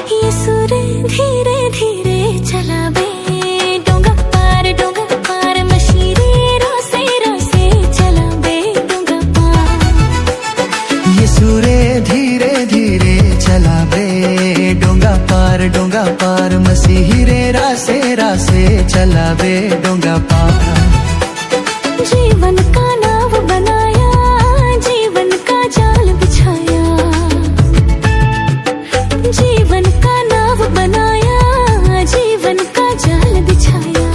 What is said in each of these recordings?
सुर धीरे धीरे चला बे डोंगा पार मशीरे रासे रासे चला बे डोंगा पार। ये सुरे धीरे धीरे चला बे डोंगा पार मसीरे रासे रासे चला बे डोंगा पार। जीवन का नाव बनाया, जीवन का जाल बिछाया, जीवन का नाव बनाया, जीवन का जाल बिछाया।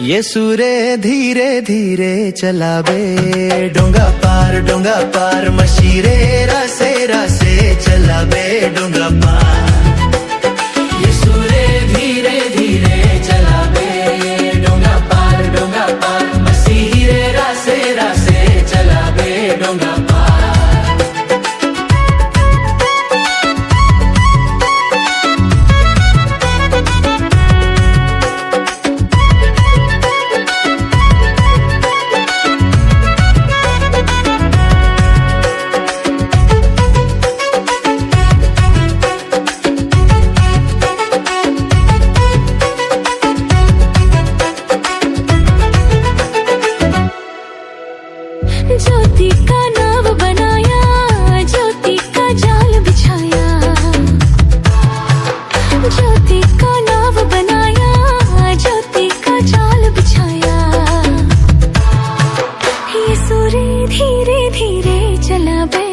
ये सूरे धीरे धीरे चला बे डोंगा पार मशीरे रासे रासे चला बे डोंगा पार। ये सूरे धीरे धीरे चला बे डोंगा पार मशीरे रासे रासे चला बे डोंगा पार। ज्योति का नाव बनाया, ज्योति का जाल बिछाया, ज्योति का नाव बनाया, ज्योति का जाल बिछाया। ये सूर्य धीरे धीरे चला बे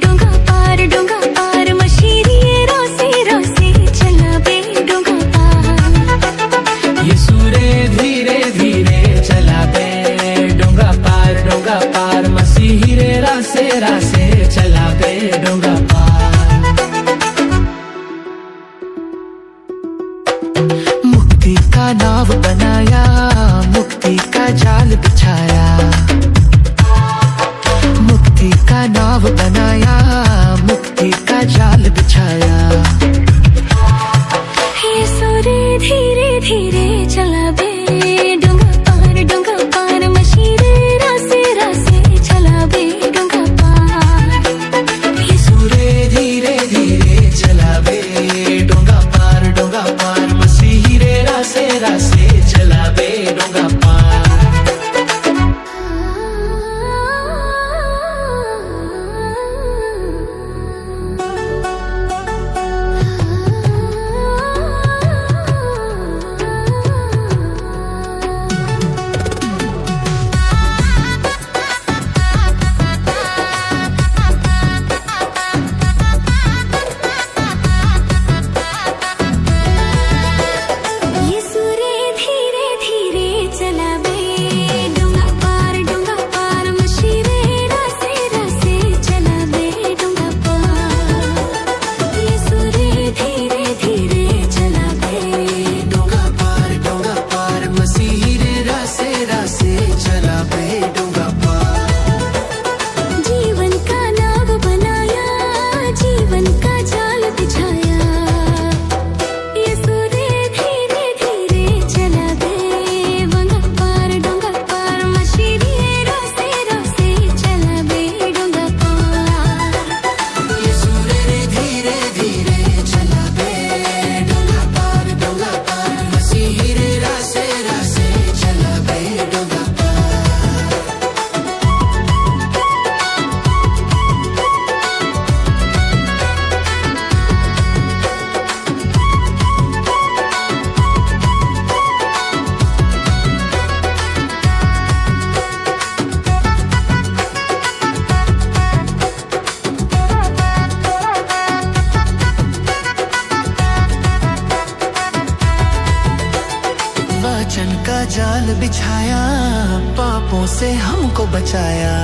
डोंगा पार मशीरे रासे रासे चला बे डोंगा पार। ये सूर्य धीरे धीरे चला बे डोंगा पार मसीरे रासे रासे चला बे डोंगा पार। मुक्ति का नाव बनाया, मुक्ति का जाल बिछाया, मुक्ति का नाव बनाया, मुक्ति का जाल बिछाया। ये सूर्य धीरे धीरे चला बे डोंगा पार मशीरे रासे रासे चला बे डोंगा पार। ये सूर्य धीरे धीरे चला बे डोंगा पार मसीरे रासे रासे चला बे डोंगा पार। वचन का जाल बिछाया, पापों से हमको बचाया।